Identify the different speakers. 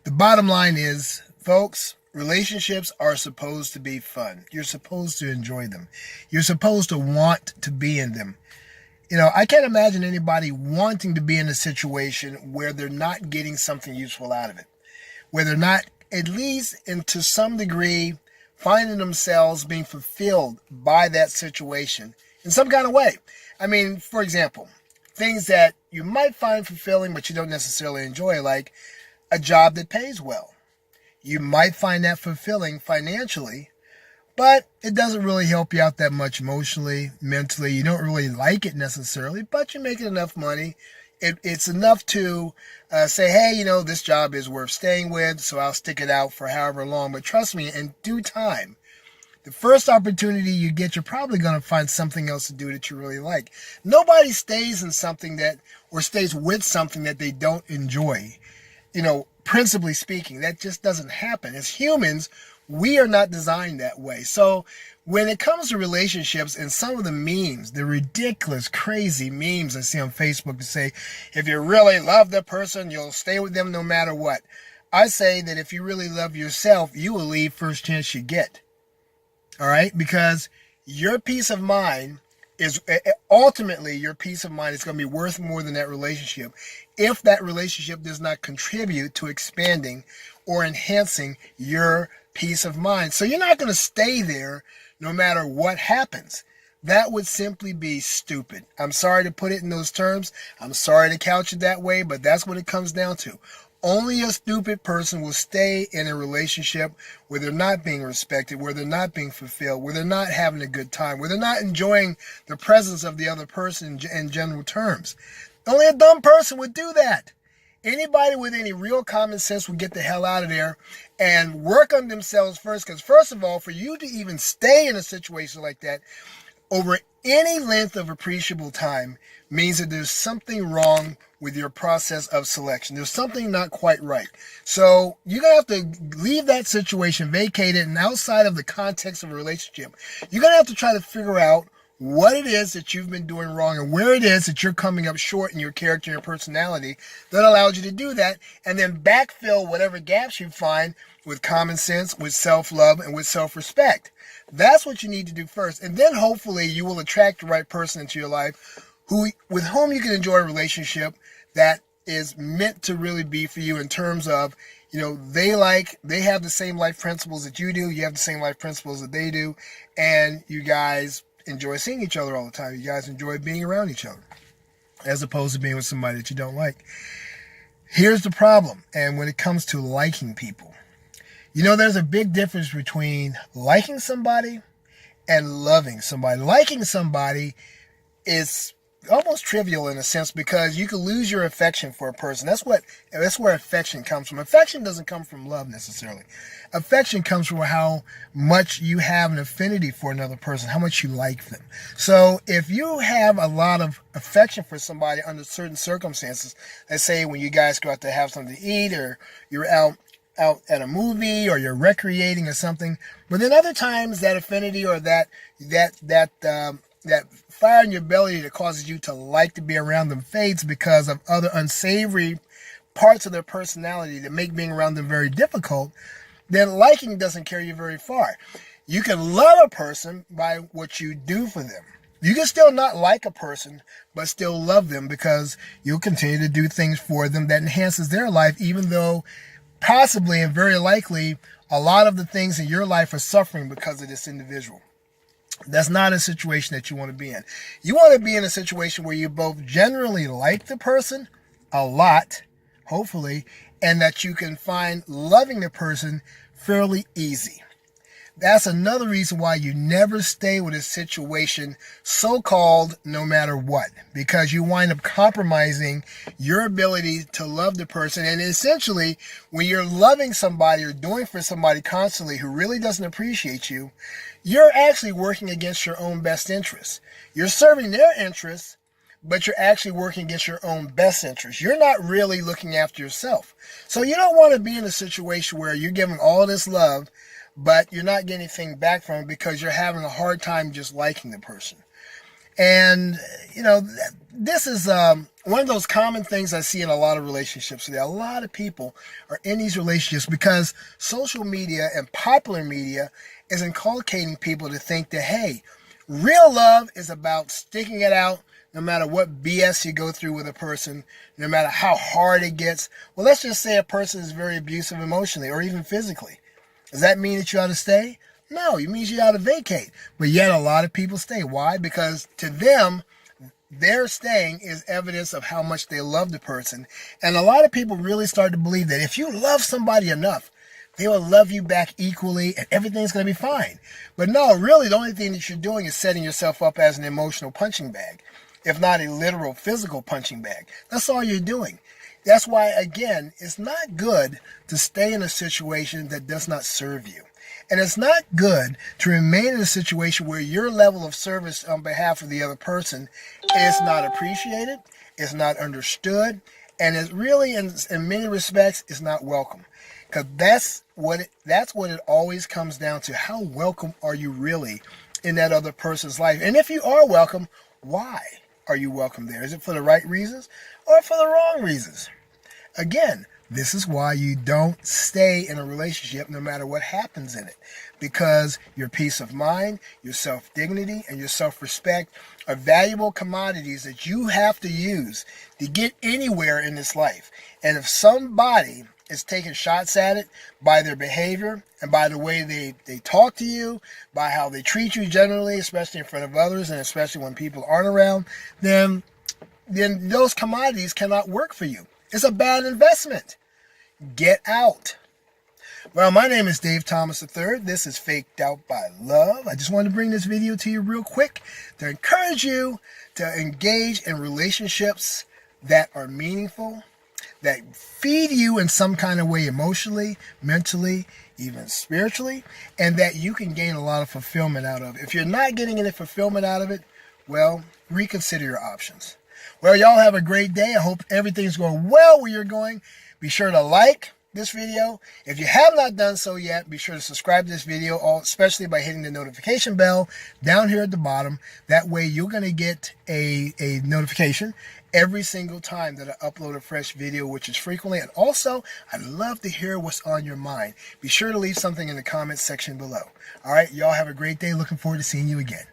Speaker 1: The bottom line is, folks, relationships are supposed to be fun. You're supposed to enjoy them. You're supposed to want to be in them. I can't imagine anybody wanting to be in a situation where they're not getting something useful out of it, where they're not, at least and to some degree, finding themselves being fulfilled by that situation in some kind of way. I mean, for example, things that you might find fulfilling but you don't necessarily enjoy, like a job that pays well. You might find that fulfilling financially, but it doesn't really help you out that much emotionally, mentally. You don't really like it necessarily, but you're making enough money. It's enough to say, hey, this job is worth staying with, so I'll stick it out for however long. But trust me, in due time, the first opportunity you get, you're probably going to find something else to do that you really like. Nobody stays in something or stays with something that they don't enjoy. Principally speaking, that just doesn't happen. As humans, we are not designed that way. So when it comes to relationships and some of the memes, the ridiculous, crazy memes I see on Facebook that say, if you really love the person, you'll stay with them no matter what. I say that if you really love yourself, you will leave first chance you get. All right? Because your peace of mind is ultimately, your peace of mind is going to be worth more than that relationship if that relationship does not contribute to expanding or enhancing your peace of mind. So you're not going to stay there no matter what happens. That would simply be stupid. I'm sorry to put it in those terms. I'm sorry to couch it that way, but that's what it comes down to. Only a stupid person will stay in a relationship where they're not being respected, where they're not being fulfilled, where they're not having a good time, where they're not enjoying the presence of the other person in general terms. Only a dumb person would do that. Anybody with any real common sense would get the hell out of there and work on themselves first. Because first of all, for you to even stay in a situation like that over any length of appreciable time means that there's something wrong with your process of selection. There's something not quite right. So you're going to have to leave that situation, vacate it, and outside of the context of a relationship, you're going to have to try to figure out what it is that you've been doing wrong and where it is that you're coming up short in your character and your personality that allows you to do that, and then backfill whatever gaps you find with common sense, with self-love, and with self-respect. That's what you need to do first. And then hopefully you will attract the right person into your life with whom you can enjoy a relationship that is meant to really be for you in terms of, they have the same life principles that you do. You have the same life principles that they do. And you guys enjoy seeing each other all the time. You guys enjoy being around each other as opposed to being with somebody that you don't like. Here's the problem. And when it comes to liking people, there's a big difference between liking somebody and loving somebody. Liking somebody is almost trivial in a sense because you can lose your affection for a person. That's where affection comes from. Affection doesn't come from love necessarily. Affection comes from how much you have an affinity for another person, how much you like them. So if you have a lot of affection for somebody under certain circumstances, let's say when you guys go out to have something to eat, or you're out at a movie, or you're recreating or something, but then other times that affinity or that fire in your belly that causes you to like to be around them fades because of other unsavory parts of their personality that make being around them very difficult, then liking doesn't carry you very far. You can love a person by what you do for them. You can still not like a person, but still love them because you'll continue to do things for them that enhances their life, even though possibly and very likely a lot of the things in your life are suffering because of this individual. That's not a situation that you want to be in. You want to be in a situation where you both generally like the person a lot, hopefully, and that you can find loving the person fairly easy. That's another reason why you never stay with a situation so-called no matter what, because you wind up compromising your ability to love the person. And essentially, when you're loving somebody or doing for somebody constantly who really doesn't appreciate you, you're actually working against your own best interests. You're serving their interests, but you're actually working against your own best interests. You're not really looking after yourself. So you don't want to be in a situation where you're giving all this love, but you're not getting anything back from it because you're having a hard time just liking the person. And, this is one of those common things I see in a lot of relationships today. A lot of people are in these relationships because social media and popular media is inculcating people to think that, hey, real love is about sticking it out no matter what BS you go through with a person, no matter how hard it gets. Well, let's just say a person is very abusive emotionally or even physically. Does that mean that you ought to stay? No, it means you ought to vacate. But yet a lot of people stay. Why? Because to them, their staying is evidence of how much they love the person. And a lot of people really start to believe that if you love somebody enough, they will love you back equally and everything's going to be fine. But no, really, the only thing that you're doing is setting yourself up as an emotional punching bag, if not a literal physical punching bag. That's all you're doing. That's why, again, it's not good to stay in a situation that does not serve you. And it's not good to remain in a situation where your level of service on behalf of the other person is not appreciated, is not understood, and is really, in many respects, is not welcome. Because that's what it always comes down to. How welcome are you really in that other person's life? And if you are welcome, why are you welcome there? Is it for the right reasons or for the wrong reasons? Again, this is why you don't stay in a relationship no matter what happens in it. Because your peace of mind, your self-dignity, and your self-respect are valuable commodities that you have to use to get anywhere in this life. And if somebody is taking shots at it by their behavior and by the way they talk to you, by how they treat you generally, especially in front of others and especially when people aren't around, then those commodities cannot work for you. It's a bad investment. Get out. Well, my name is Dave Thomas III. This is Faked Out by Love. I just wanted to bring this video to you real quick to encourage you to engage in relationships that are meaningful, that feed you in some kind of way emotionally, mentally, even spiritually, and that you can gain a lot of fulfillment out of. If you're not getting any fulfillment out of it, well, reconsider your options. Well, y'all have a great day. I hope everything's going well where you're going. Be sure to like this video. If you have not done so yet, be sure to subscribe to this video, especially by hitting the notification bell down here at the bottom. That way you're going to get a notification every single time that I upload a fresh video, which is frequently. And also, I'd love to hear what's on your mind. Be sure to leave something in the comments section below. All right, y'all have a great day. Looking forward to seeing you again.